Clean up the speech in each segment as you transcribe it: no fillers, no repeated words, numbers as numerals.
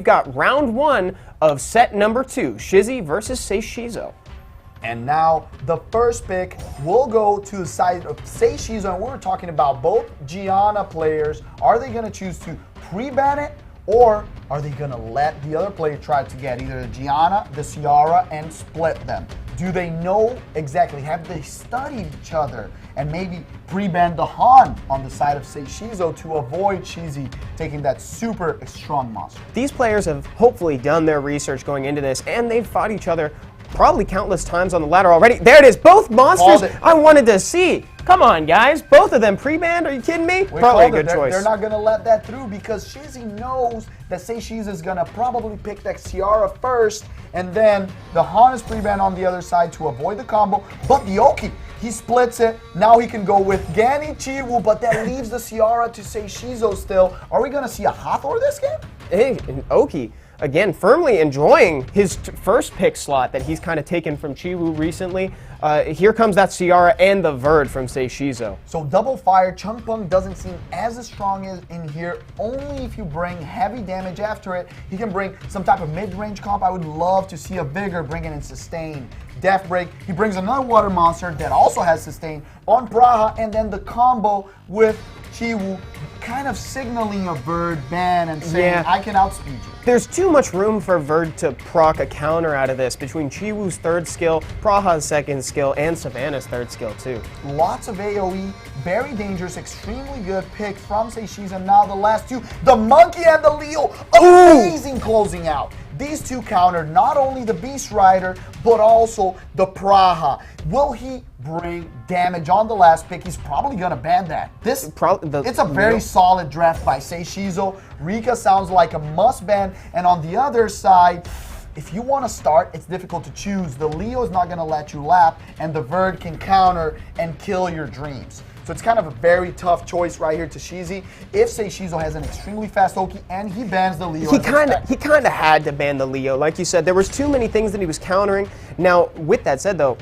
We've got round one of set number 2, Shizzy versus SEIISHIZO. And now the first pick will go to the side of SEIISHIZO, and we're talking about both Gianna players. Are they going to choose to pre-ban it, or are they going to let the other player try to get either the Gianna, the Ciara, and split them? Do they know exactly? Have they studied each other and maybe pre-ban the Han on the side of SEIISHIZO to avoid Shizzy taking that super strong monster? These players have hopefully done their research going into this, and they've fought each other probably countless times on the ladder already. There it is, both monsters I wanted to see. Come on, guys, both of them pre-banned? Are you kidding me? Probably a good choice. They're not going to let that through because Shizzy knows that SEIISHIZO is going to probably pick that Ciara first, and then the Han is pre-banned on the other side to avoid the combo. But the Oki, he splits it. Now he can go with Gani Chiwu, but that leaves the Ciara to SEIISHIZO still. Are we going to see a Hathor this game? Hey, Oki, again, firmly enjoying his first pick slot that he's kind of taken from Chiwu recently. Here comes that Ciara and the Verd from SEIISHIZO. So double fire, Chung Pung doesn't seem as strong as in here, only if you bring heavy damage after it. He can bring some type of mid-range comp. I would love to see a Vigor bringing in sustain. Death Break, he brings another water monster that also has sustain on Praha, and then the combo with Chiwu kind of signaling a Verd ban and saying, I can outspeed you. There's too much room for Verd to proc a counter out of this between Chiwu's third skill, Praha's second skill, and Savannah's third skill too. Lots of AoE, very dangerous, extremely good pick from SEIISHIZO, and now the last two, the Monkey and the Leo, amazing closing out. These two countered not only the Beast Rider, but also the Praha. Will he bring damage on the last pick? He's probably going to ban that. It's a very solid draft by SEIISHIZO. Rika sounds like a must ban. And on the other side, if you want to start, it's difficult to choose. The Leo is not going to let you lap, and the Verd can counter and kill your dreams. So it's kind of a very tough choice right here to Shizzy. If SEIISHIZO has an extremely fast Oki and he bans the Leo, he kind of had to ban the Leo. Like you said, there was too many things that he was countering. Now, with that said, though,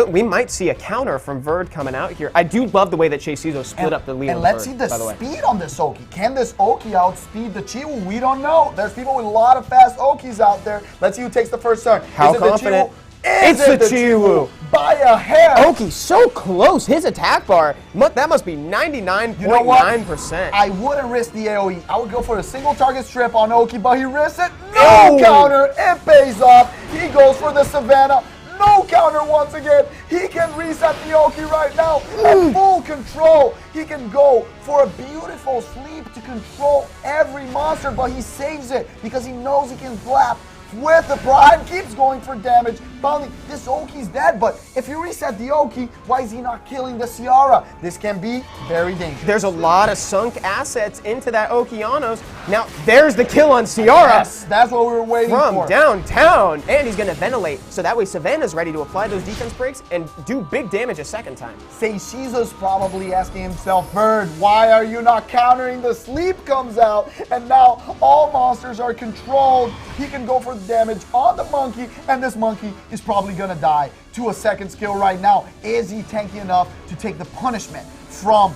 we might see a counter from Verd coming out here. I do love the way that SEIISHIZO split up the Leo. And let's see the speed on this Oki. Can this Oki outspeed the Chiwu? We don't know. There's people with a lot of fast Okis out there. Let's see who takes the first turn. How confident? It's the Chiwu by a hair. Oki so close. His attack bar, that must be 99.9%. You know what? I wouldn't risk the AoE. I would go for a single target strip on Oki, but he risks it. No counter. It pays off. He goes for the Savannah. No counter once again. He can reset the Oki right now at full control. He can go for a beautiful sleep to control every monster, but he saves it because he knows he can blap with the Pride, keeps going for damage. Finally, this Oki's dead, but if you reset the Oki, why is he not killing the Ciara? This can be very dangerous. There's a lot of sunk assets into that Okeanos. Now, there's the kill on Ciara. Yes, that's what we were waiting for. From downtown, and he's going to ventilate, so that way Savannah's ready to apply those defense breaks and do big damage a second time. SEIISHIZO's probably asking himself, Verd, why are you not countering? The sleep comes out, and now all monsters are controlled. He can go for damage on the Monkey, and this Monkey is probably gonna die to a second skill right now. Is he tanky enough to take the punishment from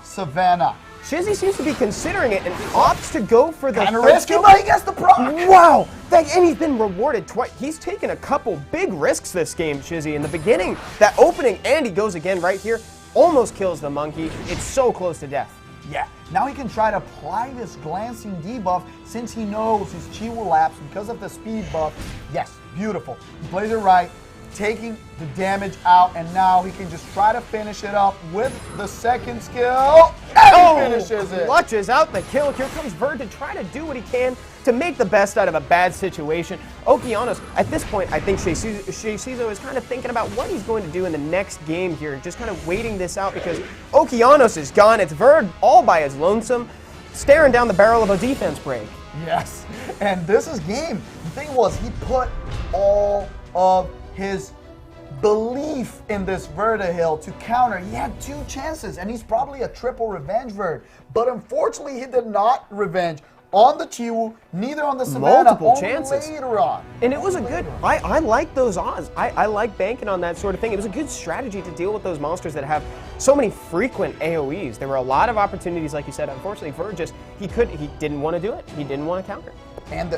Savannah? Shizzy seems to be considering it and opts to go for the kind of risky, but he gets the proc. Wow, and he's been rewarded twice. He's taken a couple big risks this game, Shizzy. In the beginning, that opening, and he goes again right here, almost kills the Monkey. It's so close to death. Yeah, now he can try to apply this glancing debuff since he knows his Chi will lapse because of the speed buff. Yes, beautiful. He plays it right, taking the damage out, and now he can just try to finish it up with the second skill, and he finishes it. Clutches out the kill. Here comes Verd to try to do what he can to make the best out of a bad situation. Okeanos, at this point, I think SEIISHIZO is kind of thinking about what he's going to do in the next game here, just kind of waiting this out because Okeanos is gone. It's Verd all by his lonesome, staring down the barrel of a defense break. Yes, and this is game. The thing was, he put all of his belief in this Vertihill to counter. He had 2 chances, and he's probably a triple revenge Verd, but unfortunately he did not revenge on the Chiwu, neither on the Savannah. Multiple chances. Later on. And it was a good, I like those odds. I like banking on that sort of thing. It was a good strategy to deal with those monsters that have so many frequent AoEs. There were a lot of opportunities, like you said. Unfortunately, Verd he didn't want to do it. He didn't want to counter. and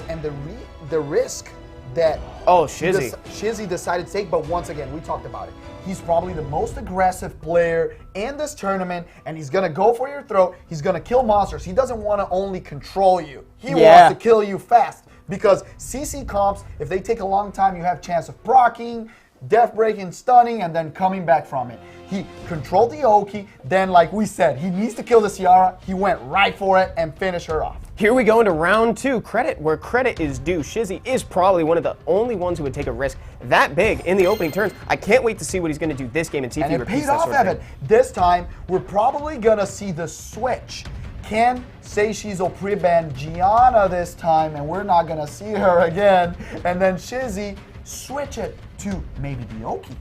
the risk that Shizzy. Shizzy decided to take. But once again, we talked about it. He's probably the most aggressive player in this tournament, and he's gonna go for your throat. He's gonna kill monsters. He doesn't want to only control you. He wants to kill you fast, because CC comps, if they take a long time, you have chance of proccing, death breaking, stunning, and then coming back from it. He controlled the Oki, then like we said, he needs to kill the Ciara. He went right for it and finished her off. Here we go into round 2. Credit where credit is due. Shizzy is probably one of the only ones who would take a risk that big in the opening turns. I can't wait to see what he's going to do this game and see if he repeats that sort of thing. This time, we're probably going to see the switch. Can SEIISHIZO pre-ban Gianna this time, and we're not going to see her again, and then Shizzy switch it to maybe the Oki.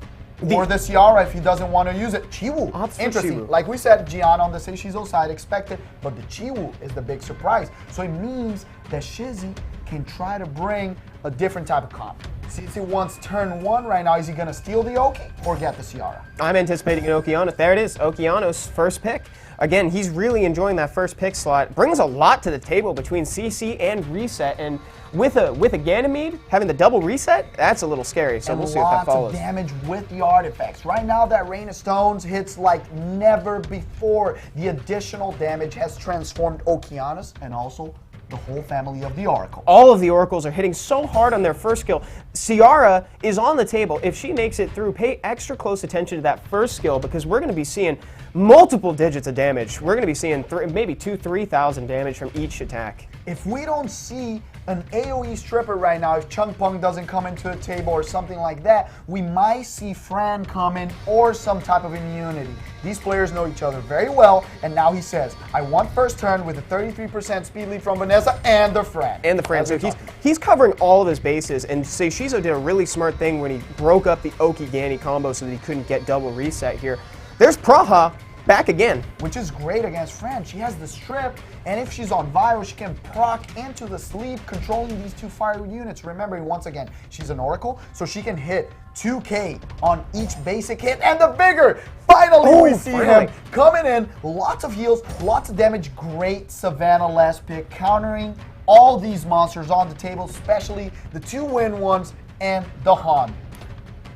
Or the Ciara if he doesn't want to use it. Chiwu. Interesting. Chiwu. Like we said, Gianna on the SEIISHIZO side expected, but the Chiwu is the big surprise. So it means that Shizzy can try to bring a different type of comp. Since he wants turn 1 right now, is he going to steal the Oki or get the Ciara? I'm anticipating an Okeanos. There it is, Okeanos' first pick. Again, he's really enjoying that first pick slot. Brings a lot to the table between CC and reset, and with a Ganymede having the double reset, that's a little scary. So we'll see if that follows. Lots of damage with the artifacts. Right now, that Rain of Stones hits like never before. The additional damage has transformed Okeanos and also the whole family of the Oracle. All of the Oracles are hitting so hard on their first skill. Ciara is on the table. If she makes it through, pay extra close attention to that first skill, because we're going to be seeing multiple digits of damage. We're going to be seeing maybe 2,000-3,000 damage from each attack. If we don't see an AoE stripper right now, if Chung Pung doesn't come into the table or something like that, we might see Fran come in or some type of immunity. These players know each other very well, and now he says, I want first turn with a 33% speed lead from Vanessa and the Fran. And the Fran. So he's covering all of his bases, and SEIISHIZO did a really smart thing when he broke up the Oki-Gani combo so that he couldn't get double reset here. There's Praha back again. Which is great against Fran. She has the strip, and if she's on Viral, she can proc into the sleep, controlling these 2 fire units. Remember, once again, she's an Oracle, so she can hit 2K on each basic hit, and the bigger! Finally, we see him coming in. Lots of heals, lots of damage. Great Savannah last pick, countering all these monsters on the table, especially the 2 win ones and the Han.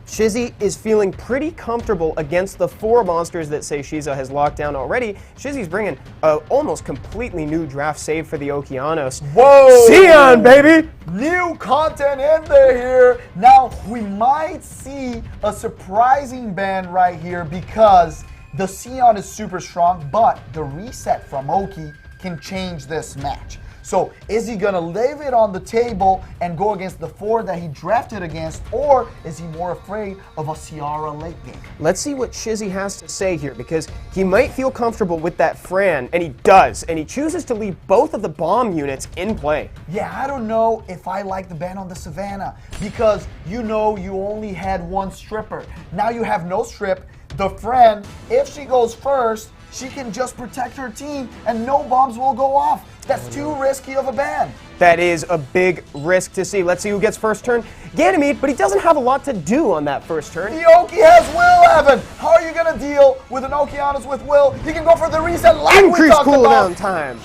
Shizzy is feeling pretty comfortable against the 4 monsters that SEIISHIZO has locked down already. Shizzy's bringing an almost completely new draft save for the Okeanos. Whoa! Sion, baby! New content in there here. Now, we might see a surprising ban right here because the Sion is super strong, but the reset from Oki can change this match. So is he going to leave it on the table and go against the 4 that he drafted against, or is he more afraid of a Ciara late game? Let's see what Shizzy has to say here, because he might feel comfortable with that Fran, and he does, and he chooses to leave both of the bomb units in play. Yeah, I don't know if I like the ban on the Savannah, because you know you only had 1 stripper. Now you have no strip. The Fran, if she goes first, she can just protect her team and no bombs will go off. That's too risky of a ban. That is a big risk to see. Let's see who gets first turn. Ganymede, but he doesn't have a lot to do on that first turn. The Oki has Will, Evan. How are you going to deal with an Okeanos with Will? You can go for the reset like we talked about. Increase cooldown time.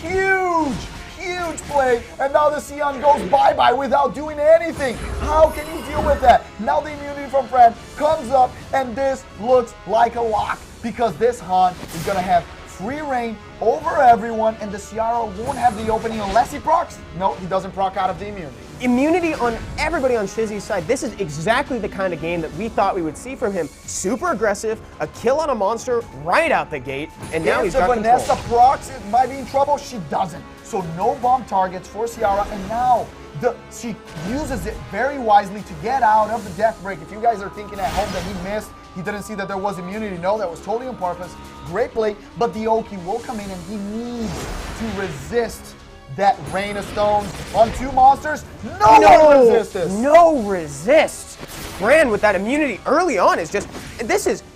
Huge play, and now the Sion goes bye-bye without doing anything. How can you deal with that? Now the immunity from Fran comes up, and this looks like a lock, because this Han is going to have free reign over everyone, and the Ciara won't have the opening unless he procs. No, he doesn't proc out of the immunity. Immunity on everybody on Shizzy's side. This is exactly the kind of game that we thought we would see from him. Super aggressive, a kill on a monster right out the gate, and now he's got control. Vanessa procs, it might be in trouble. She doesn't. So no bomb targets for Ciara, and now she uses it very wisely to get out of the death break. If you guys are thinking at home that he missed, he didn't see that there was immunity. No, that was totally on purpose. Great play, but the Oki will come in, and he needs to resist that Rain of Stones on 2 monsters. No resistance. No resist. Fran with that immunity early on is just,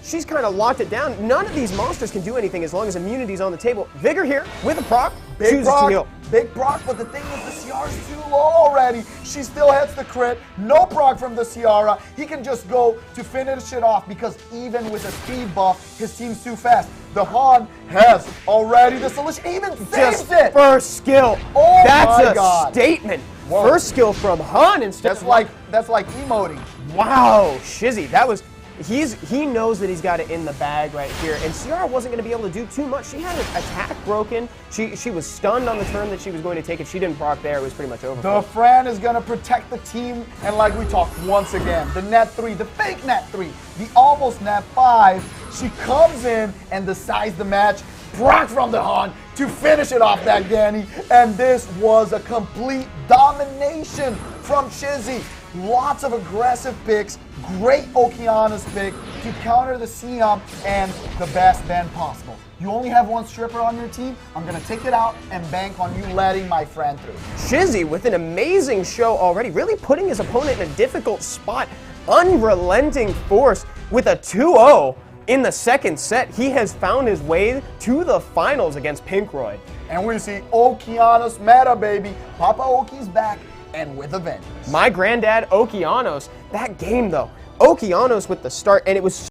she's kind of locked it down. None of these monsters can do anything as long as immunity's on the table. Vigor here with a proc, chooses to heal. Big proc, but the thing is the Ciara's too low already. She still hits the crit. No proc from the Ciara. He can just go to finish it off, because even with a speed buff, his team's too fast. The Han has already the solution. He even saves it. First skill. Oh That's my a God. statement. Whoa. First skill from Hun instead. That's like emoting. Wow, Shizzy, that was. He knows that he's got it in the bag right here, and Ciara wasn't going to be able to do too much. She had an attack broken. She was stunned on the turn that she was going to take. If she didn't proc there, it was pretty much over. The Fran is going to protect the team, and like we talked once again, the net 3, the fake net 3, the almost net 5, she comes in and decides the match. Proc from the Han to finish it off that Danny, and this was a complete domination from Shizzy. Lots of aggressive picks, great Okeanos pick to counter the Siam and the best ban possible. You only have one stripper on your team, I'm gonna take it out and bank on you letting my friend through. Shizzy with an amazing show already, really putting his opponent in a difficult spot. Unrelenting force with a 2-0 in the second set. He has found his way to the finals against Pinkroyd. And we see Okeanos meta, baby. Papa Oki's back and with a vengeance. My granddad, Okeanos. That game, though, Okeanos with the start, and it was